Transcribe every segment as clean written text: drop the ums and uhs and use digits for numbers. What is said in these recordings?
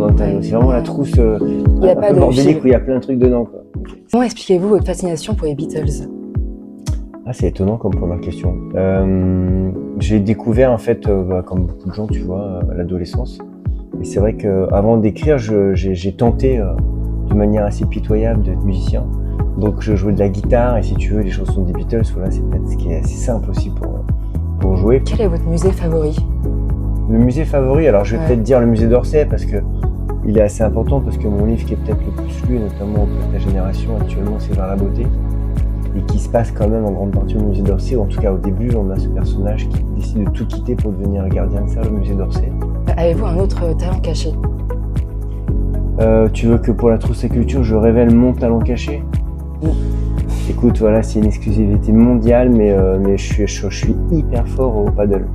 dans le tableau. C'est vraiment la trousse Il n'y a un pas peu de bordélique fil. où il y a plein de trucs dedans, quoi. Comment expliquez-vous votre fascination pour les Beatles? Ah, c'est étonnant comme première question. J'ai découvert en fait, comme beaucoup de gens, tu vois, à l'adolescence. Et c'est vrai qu'avant d'écrire, j'ai tenté de manière assez pitoyable d'être musicien. Donc je jouais de la guitare et si tu veux, les chansons des Beatles, voilà, c'est peut-être ce qui est assez simple aussi pour jouer. Quel est votre musée favori? Le musée favori, alors je vais Ouais. peut-être dire le musée d'Orsay parce que il est assez important parce que mon livre qui est peut-être le plus lu, notamment auprès de la génération actuellement, c'est Vers la beauté. Et qui se passe quand même en grande partie au musée d'Orsay, ou en tout cas au début, on a ce personnage qui décide de tout quitter pour devenir gardien de salle au musée d'Orsay. Avez-vous un autre talent caché? Tu veux que pour la trousse à culture, je révèle mon talent caché? Oui. Écoute, voilà, c'est une exclusivité mondiale, mais je suis hyper fort au paddle.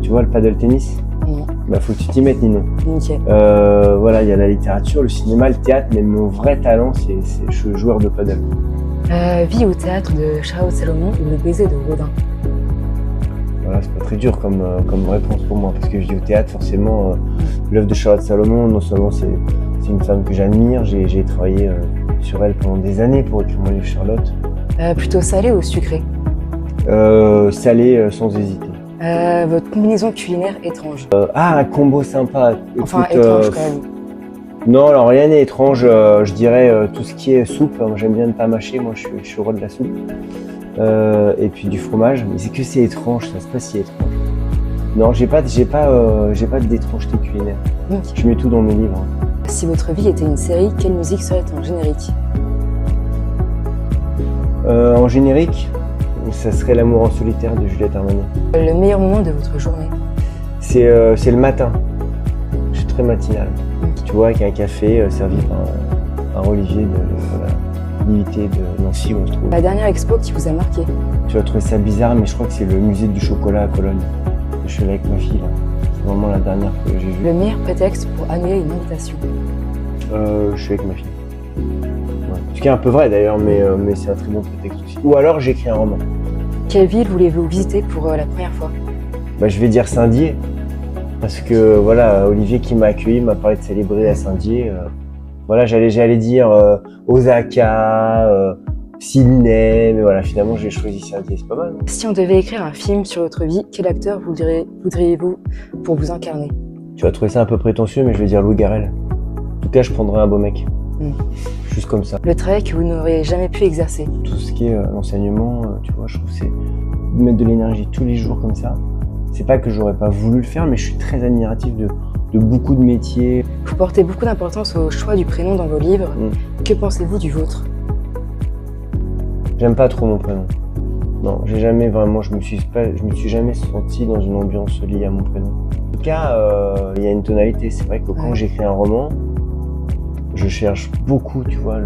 Tu vois le paddle tennis? Non. Bah faut que tu t'y mettes, Nino. Ok. Voilà, il y a la littérature, le cinéma, le théâtre, mais mon vrai talent, je suis joueur de paddle. Vie au théâtre de Charlotte Salomon ou Le baiser de Rodin? Voilà, c'est pas très dur comme réponse pour moi, parce que je dis au théâtre, forcément, l'œuvre de Charlotte Salomon, non seulement c'est une femme que j'admire, j'ai travaillé sur elle pendant des années pour écrire mon livre Charlotte. Plutôt salé ou sucré? Salé sans hésiter. Votre combinaison culinaire étrange? Un combo sympa. Enfin, Écoute, étrange quand même. Non, alors rien n'est étrange, je dirais tout ce qui est soupe, j'aime bien ne pas mâcher, moi je suis roi de la soupe. Et puis du fromage, mais c'est que c'est étrange, ça, c'est pas si étrange. Non, j'ai pas d'étrangeté culinaire. Ok. Je mets tout dans mes livres. Si votre vie était une série, quelle musique serait en générique? En générique, ça serait L'amour en solitaire de Juliette Armanet. Le meilleur moment de votre journée? C'est le matin, je suis très matinal. Ok. Tu vois, avec un café servi par Olivier de l'IUT de Nancy où on se trouve. La dernière expo qui vous a marqué? Tu vas trouver ça bizarre, mais je crois que c'est le musée du chocolat à Cologne. Je suis là avec ma fille, là. C'est vraiment la dernière que j'ai vue. Le meilleur prétexte pour annuler une invitation? Je suis avec ma fille. Ouais. Ce qui est un peu vrai d'ailleurs, mais c'est un très bon prétexte aussi. Ou alors j'écris un roman. Quelle ville voulez-vous visiter pour la première fois? Je vais dire Saint-Dié, parce que voilà, Olivier qui m'a accueilli m'a parlé de célébrer à Saint-Dié. Voilà, j'allais dire Osaka, Sydney, mais voilà, finalement j'ai choisi Saint-Dié, c'est pas mal. Non? Si on devait écrire un film sur votre vie, quel acteur voudriez-vous pour vous incarner? Tu vas trouver ça un peu prétentieux, mais je vais dire Louis Garrel. En tout cas, je prendrai un beau mec. Juste comme ça. Le travail que vous n'auriez jamais pu exercer? Tout ce qui est l'enseignement, tu vois, je trouve que c'est mettre de l'énergie tous les jours comme ça. C'est pas que j'aurais pas voulu le faire, mais je suis très admiratif de beaucoup de métiers. Vous portez beaucoup d'importance au choix du prénom dans vos livres. Que pensez-vous du vôtre? J'aime pas trop mon prénom. Non, j'ai jamais vraiment, je me suis jamais senti dans une ambiance liée à mon prénom. En tout cas, il y a une tonalité. C'est vrai que quand j'écris un roman, je cherche beaucoup, tu vois,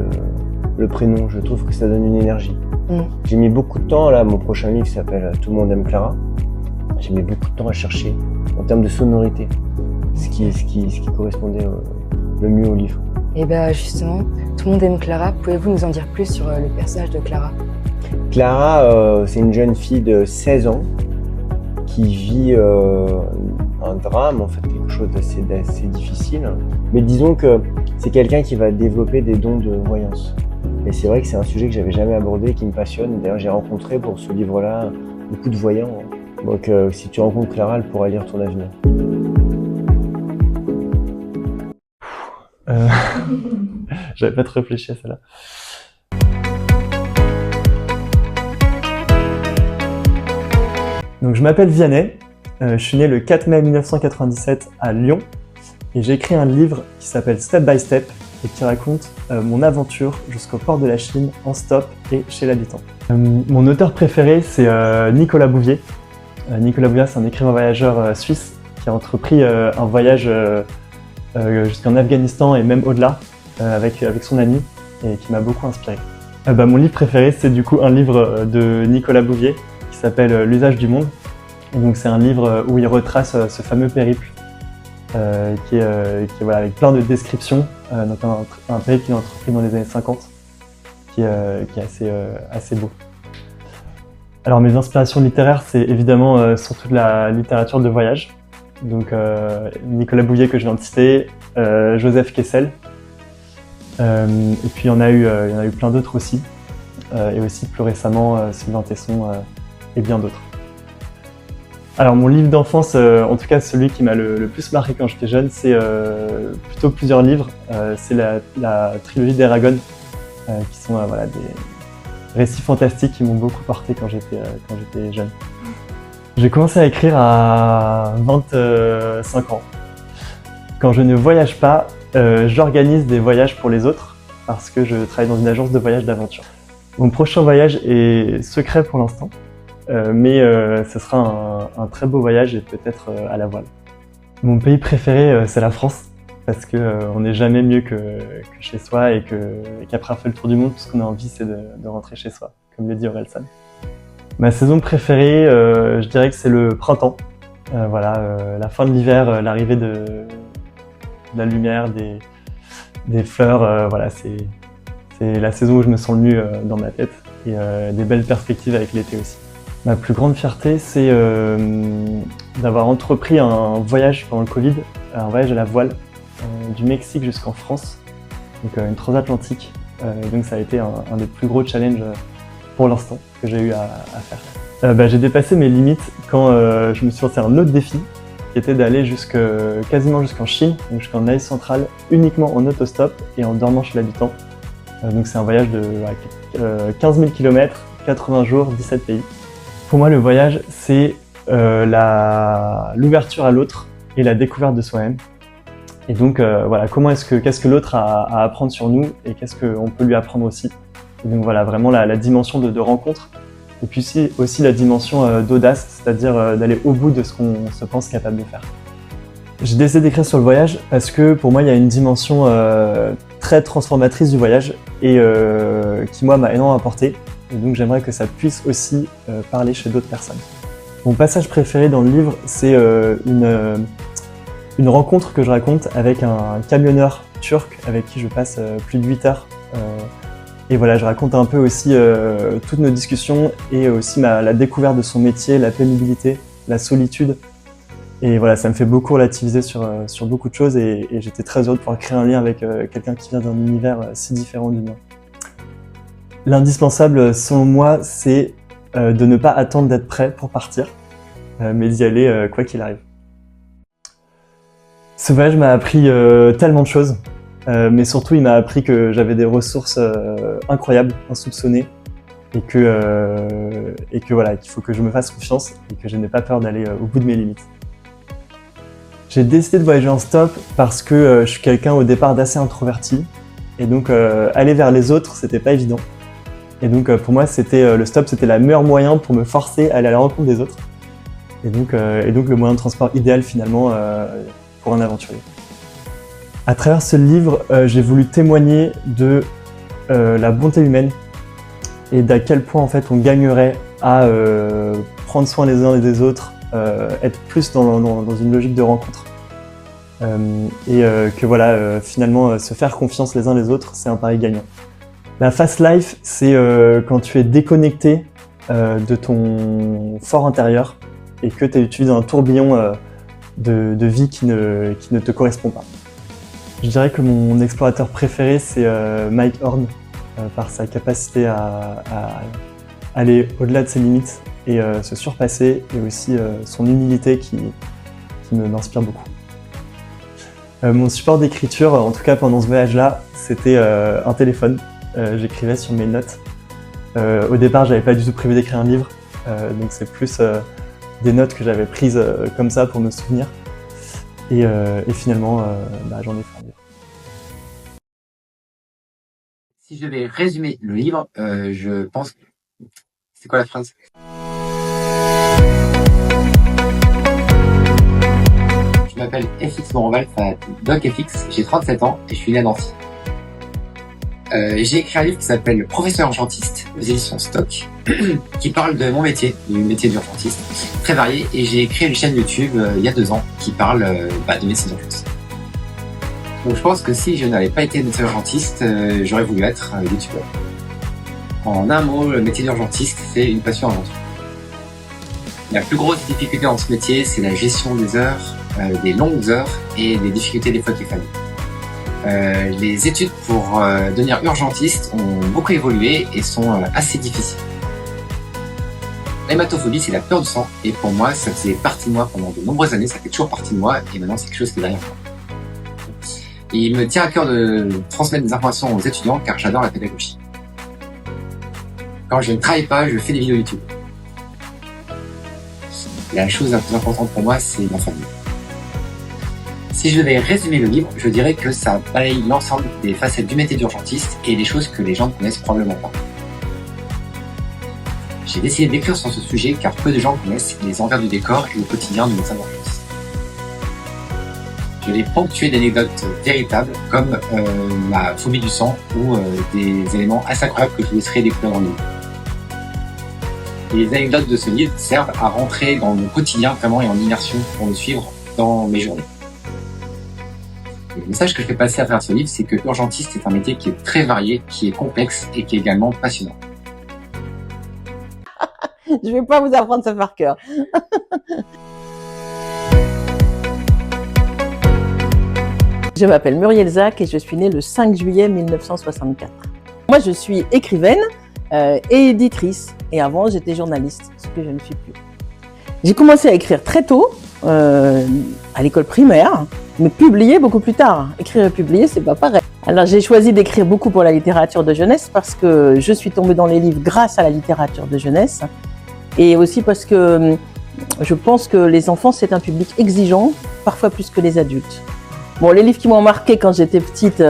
le prénom. Je trouve que ça donne une énergie. J'ai mis beaucoup de temps, là, mon prochain livre s'appelle Tout le monde aime Clara. J'ai mis beaucoup de temps à chercher, en termes de sonorité, ce qui correspondait le mieux au livre. Et bien justement, Tout le monde aime Clara. Pouvez-vous nous en dire plus sur le personnage de Clara? Clara, c'est une jeune fille de 16 ans qui vit un drame, en fait, quelque chose d'assez difficile. Mais disons que c'est quelqu'un qui va développer des dons de voyance. Et c'est vrai que c'est un sujet que j'avais jamais abordé et qui me passionne. D'ailleurs, j'ai rencontré pour ce livre-là beaucoup de voyants. Donc si tu rencontres Clara, elle pourra lire ton avenir. J'avais pas trop réfléchi à celle-là. Donc je m'appelle Vianney, je suis né le 4 mai 1997 à Lyon et j'ai écrit un livre qui s'appelle Step by Step et qui raconte mon aventure jusqu'au port de la Chine en stop et chez l'habitant. Mon auteur préféré c'est Nicolas Bouvier. Nicolas Bouvier, c'est un écrivain voyageur suisse qui a entrepris un voyage jusqu'en Afghanistan et même au-delà avec son ami et qui m'a beaucoup inspiré. Mon livre préféré, c'est du coup un livre de Nicolas Bouvier qui s'appelle L'usage du monde. Et donc c'est un livre où il retrace ce fameux périple qui est voilà, avec plein de descriptions, donc un périple qu'il a entrepris dans les années 50 qui est assez beau. Alors mes inspirations littéraires, c'est évidemment surtout de la littérature de voyage. donc Nicolas Bouillet que je viens de citer, Joseph Kessel, et puis il y en a eu plein d'autres aussi, et aussi plus récemment Sylvain Tesson et bien d'autres. Alors mon livre d'enfance, en tout cas celui qui m'a le plus marqué quand j'étais jeune, c'est plutôt plusieurs livres. C'est la trilogie d'Eragon, qui sont voilà, des récits fantastiques qui m'ont beaucoup porté quand j'étais jeune. J'ai commencé à écrire à 25 ans. Quand je ne voyage pas, j'organise des voyages pour les autres parce que je travaille dans une agence de voyage d'aventure. Mon prochain voyage est secret pour l'instant. Mais ce sera un très beau voyage et peut-être à la voile. Mon pays préféré, c'est la France, parce que on n'est jamais mieux que chez soi et qu'après avoir fait le tour du monde, tout ce qu'on a envie, c'est de rentrer chez soi, comme le dit Orelsan. Ma saison préférée, je dirais que c'est le printemps. La fin de l'hiver, l'arrivée de la lumière, des fleurs, c'est la saison où je me sens le mieux dans ma tête et des belles perspectives avec l'été aussi. Ma plus grande fierté, c'est d'avoir entrepris un voyage pendant le Covid, un voyage à la voile, du Mexique jusqu'en France, donc une transatlantique. Donc ça a été un des plus gros challenges pour l'instant que j'ai eu à faire. J'ai dépassé mes limites quand je me suis lancé un autre défi, qui était d'aller quasiment jusqu'en Chine, donc jusqu'en Asie centrale, uniquement en autostop et en dormant chez l'habitant. Donc c'est un voyage de 15 000 km, 80 jours, 17 pays. Pour moi, le voyage, c'est l'ouverture à l'autre et la découverte de soi-même. Et donc, qu'est-ce que l'autre a à apprendre sur nous et qu'est-ce qu'on peut lui apprendre aussi. Et donc voilà, vraiment la dimension de rencontre. Et puis aussi la dimension d'audace, c'est-à-dire d'aller au bout de ce qu'on se pense capable de faire. J'ai décidé d'écrire sur le voyage parce que pour moi, il y a une dimension très transformatrice du voyage et qui, moi, m'a énormément apporté. Et donc j'aimerais que ça puisse aussi parler chez d'autres personnes. Mon passage préféré dans le livre, c'est une rencontre que je raconte avec un camionneur turc avec qui je passe plus de 8 heures. Et voilà, je raconte un peu aussi toutes nos discussions et aussi la découverte de son métier, la pénibilité, la solitude. Et voilà, ça me fait beaucoup relativiser sur beaucoup de choses et j'étais très heureux de pouvoir créer un lien avec quelqu'un qui vient d'un univers si différent du mien. L'indispensable, selon moi, c'est de ne pas attendre d'être prêt pour partir, mais d'y aller quoi qu'il arrive. Ce voyage m'a appris tellement de choses, mais surtout il m'a appris que j'avais des ressources incroyables, insoupçonnées, et que voilà, qu'il faut que je me fasse confiance et que je n'ai pas peur d'aller au bout de mes limites. J'ai décidé de voyager en stop parce que je suis quelqu'un au départ d'assez introverti, et donc aller vers les autres, c'était pas évident. Et donc pour moi, le stop, c'était le meilleur moyen pour me forcer à aller à la rencontre des autres. Et donc le moyen de transport idéal finalement pour un aventurier. À travers ce livre, j'ai voulu témoigner de la bonté humaine et d'à quel point en fait on gagnerait à prendre soin les uns et des autres, être plus dans une logique de rencontre. Que voilà, finalement, se faire confiance les uns les autres, c'est un pari gagnant. La fast life, c'est quand tu es déconnecté de ton fort intérieur et que tu utilises un tourbillon de vie qui ne te correspond pas. Je dirais que mon explorateur préféré, c'est Mike Horn, par sa capacité à aller au-delà de ses limites et se surpasser, et aussi son humilité qui m'inspire beaucoup. Mon support d'écriture, en tout cas pendant ce voyage-là, c'était un téléphone. J'écrivais sur mes notes. Au départ, j'avais pas du tout prévu d'écrire un livre, donc c'est plus des notes que j'avais prises comme ça pour me souvenir. Et finalement, j'en ai fait un livre. Si je devais résumer le livre, je pense que... C'est quoi la phrase ? Je m'appelle FX Moronval, Doc FX, j'ai 37 ans et je suis né à Nancy. J'ai écrit un livre qui s'appelle Professeur urgentiste aux éditions Stock, qui parle de mon métier, du métier d'urgentiste, très varié, et j'ai créé une chaîne YouTube il y a 2 ans qui parle de médecine d'urgence. Donc je pense que si je n'avais pas été médecin urgentiste, j'aurais voulu être youtubeur. En un mot, le métier d'urgentiste, c'est une passion avant tout. La plus grosse difficulté dans ce métier, c'est la gestion des heures, des longues heures et des difficultés des fois avec les familles. Les études pour devenir urgentiste ont beaucoup évolué et sont assez difficiles. L'hématophobie, c'est la peur du sang, et pour moi, ça faisait partie de moi pendant de nombreuses années, ça fait toujours partie de moi, et maintenant c'est quelque chose qui est derrière moi. Et il me tient à cœur de transmettre des informations aux étudiants, car j'adore la pédagogie. Quand je ne travaille pas, je fais des vidéos YouTube. La chose la plus importante pour moi, c'est ma famille. Si je devais résumer le livre, je dirais que ça balaye l'ensemble des facettes du métier d'urgentiste et des choses que les gens ne connaissent probablement pas. J'ai décidé d'écrire sur ce sujet car peu de gens connaissent les envers du décor et le quotidien du médecin d'urgence. Je l'ai ponctué d'anecdotes véritables comme ma phobie du sang ou des éléments assez incroyables que je vous laisserai découvrir dans le livre. Et les anecdotes de ce livre servent à rentrer dans mon quotidien vraiment et en immersion pour me suivre dans mes journées. Et le message que je fais passer à travers ce livre, c'est que urgentiste est un métier qui est très varié, qui est complexe et qui est également passionnant. Je vais pas vous apprendre ça par cœur. Je m'appelle Muriel Zac et je suis née le 5 juillet 1964. Moi, je suis écrivaine et éditrice. Et avant, j'étais journaliste, ce que je ne suis plus. J'ai commencé à écrire très tôt, à l'école primaire, mais publier beaucoup plus tard. Écrire et publier, c'est pas pareil. Alors, j'ai choisi d'écrire beaucoup pour la littérature de jeunesse parce que je suis tombée dans les livres grâce à la littérature de jeunesse. Et aussi parce que je pense que les enfants, c'est un public exigeant, parfois plus que les adultes. Bon, les livres qui m'ont marqué quand j'étais petite,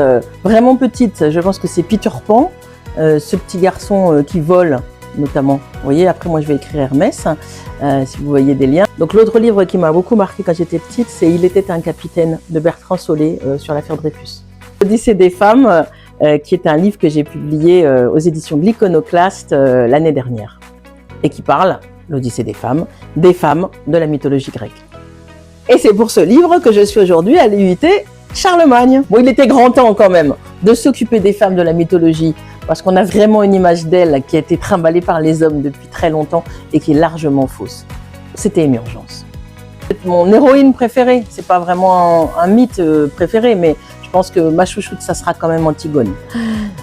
vraiment petite, je pense que c'est Peter Pan, ce petit garçon qui vole, notamment. Vous voyez, après moi je vais écrire Hermès, si vous voyez des liens. Donc l'autre livre qui m'a beaucoup marqué quand j'étais petite, c'est Il était un capitaine de Bertrand Solé sur l'affaire Dreyfus. L'Odyssée des femmes, qui est un livre que j'ai publié aux éditions de l'Iconoclaste l'année dernière. Et qui parle, l'Odyssée des femmes de la mythologie grecque. Et c'est pour ce livre que je suis aujourd'hui à l'UIT Charlemagne. Bon, il était grand temps quand même de s'occuper des femmes de la mythologie, parce qu'on a vraiment une image d'elles qui a été trimballée par les hommes depuis très longtemps et qui est largement fausse. C'était une urgence. C'est mon héroïne préférée, c'est pas vraiment un mythe préféré, mais je pense que ma chouchoute, ça sera quand même Antigone.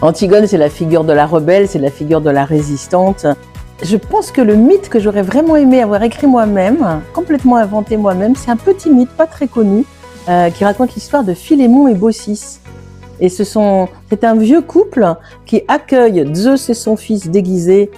Antigone, c'est la figure de la rebelle, c'est la figure de la résistante. Je pense que le mythe que j'aurais vraiment aimé avoir écrit moi-même, complètement inventé moi-même, c'est un petit mythe pas très connu qui raconte l'histoire de Philémon et Baucis. Et c'est un vieux couple qui accueille Zeus et son fils déguisés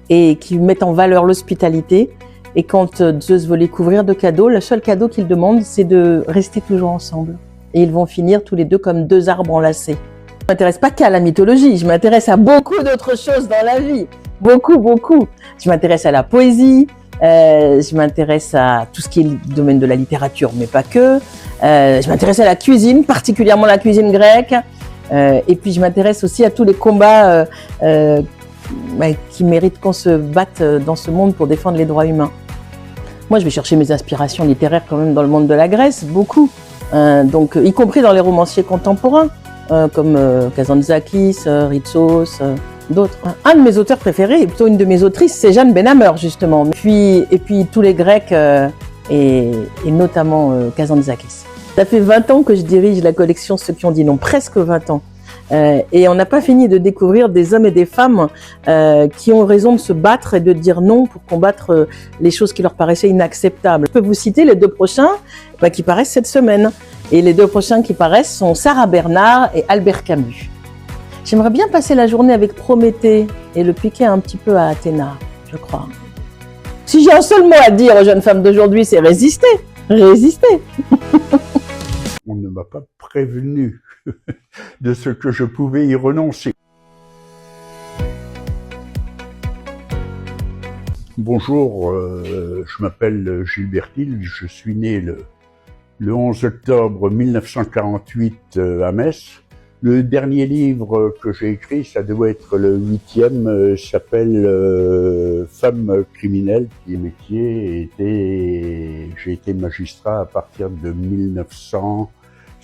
et qui met en valeur l'hospitalité. Et quand Zeus veut les couvrir de cadeaux, le seul cadeau qu'il demande, c'est de rester toujours ensemble. Et ils vont finir tous les deux comme deux arbres enlacés. Je ne m'intéresse pas qu'à la mythologie, je m'intéresse à beaucoup d'autres choses dans la vie. Beaucoup, beaucoup. Je m'intéresse à la poésie, je m'intéresse à tout ce qui est le domaine de la littérature, mais pas que. Je m'intéresse à la cuisine, particulièrement la cuisine grecque. Et puis je m'intéresse aussi à tous les combats qui méritent qu'on se batte dans ce monde pour défendre les droits humains. Moi, je vais chercher mes inspirations littéraires quand même dans le monde de la Grèce, beaucoup. Donc, y compris dans les romanciers contemporains, comme Kazantzakis, Ritsos, d'autres. Un de mes auteurs préférés, et plutôt une de mes autrices, c'est Jeanne Benhammer, justement. Et puis tous les Grecs, et notamment Kazantzakis. Ça fait 20 ans que je dirige la collection Ceux qui ont dit non, presque 20 ans. Et on n'a pas fini de découvrir des hommes et des femmes qui ont raison de se battre et de dire non pour combattre les choses qui leur paraissaient inacceptables. Je peux vous citer les deux prochains qui paraissent cette semaine. Et les deux prochains qui paraissent sont Sarah Bernard et Albert Camus. J'aimerais bien passer la journée avec Prométhée et le piquer un petit peu à Athéna, je crois. Si j'ai un seul mot à dire aux jeunes femmes d'aujourd'hui, c'est résister. Résister. On ne m'a pas prévenu de ce que je pouvais y renoncer. Bonjour, je m'appelle Gilbert Hill, je suis né le 11 octobre 1948 à Metz. Le dernier livre que j'ai écrit, ça doit être le 8e, s'appelle Femme criminelle, qui est métier. J'ai été magistrat à partir de 1960.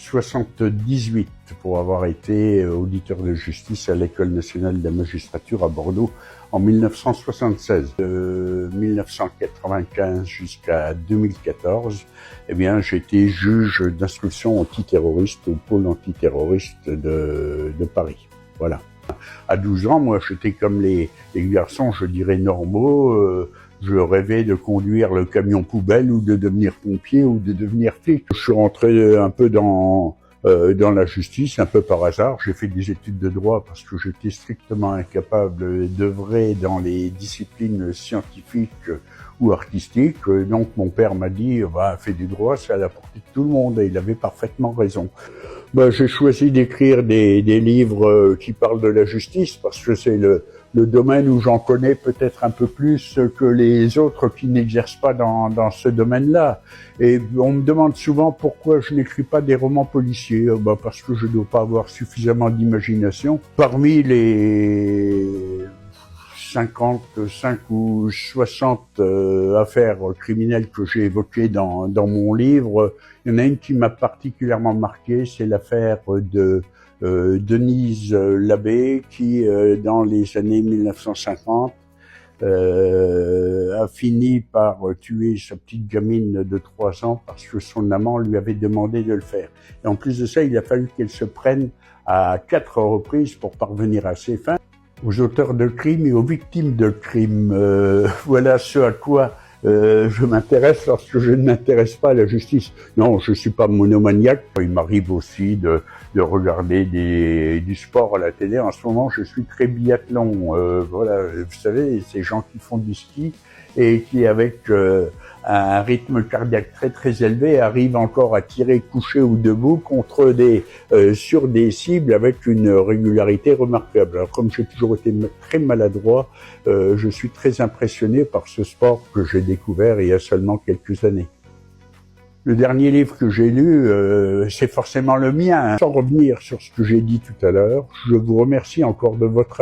1978 pour avoir été auditeur de justice à l'École nationale de la magistrature à Bordeaux en 1976. De 1995 jusqu'à 2014, eh bien, j'étais juge d'instruction antiterroriste au pôle antiterroriste de Paris. Voilà. À 12 ans, moi, j'étais comme les garçons, je dirais, normaux. Je rêvais de conduire le camion poubelle ou de devenir pompier ou de devenir flic. Je suis rentré un peu dans la justice, un peu par hasard. J'ai fait des études de droit parce que j'étais strictement incapable d'œuvrer dans les disciplines scientifiques ou artistiques. Donc mon père m'a dit, fais du droit, c'est à la portée de tout le monde. Et il avait parfaitement raison. J'ai choisi d'écrire des livres qui parlent de la justice parce que c'est le domaine où j'en connais peut-être un peu plus que les autres qui n'exercent pas dans ce domaine-là. Et on me demande souvent pourquoi je n'écris pas des romans policiers. Parce que je ne dois pas avoir suffisamment d'imagination. Parmi les 55 ou 60 affaires criminelles que j'ai évoquées dans mon livre, il y en a une qui m'a particulièrement marqué, c'est l'affaire de Denise Labbé qui, dans les années 1950, a fini par tuer sa petite gamine de 3 ans parce que son amant lui avait demandé de le faire. Et en plus de ça, il a fallu qu'elle se prenne à 4 reprises pour parvenir à ses fins. Aux auteurs de crimes et aux victimes de crimes, voilà ce à quoi je m'intéresse lorsque je ne m'intéresse pas à la justice. Non, je suis pas monomaniaque. Il m'arrive aussi de regarder du sport à la télé. En ce moment, je suis très biathlon. Voilà, vous savez, ces gens qui font du ski et qui, avec un rythme cardiaque très très élevé, arrivent encore à tirer couché ou debout contre sur des cibles avec une régularité remarquable. Alors, comme j'ai toujours été très maladroit, je suis très impressionné par ce sport que j'ai découvert il y a seulement quelques années. Le dernier livre que j'ai lu, c'est forcément le mien. Sans revenir sur ce que j'ai dit tout à l'heure, je vous remercie encore de votre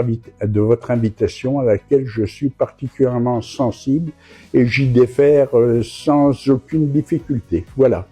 invitation à laquelle je suis particulièrement sensible et j'y défère sans aucune difficulté. Voilà.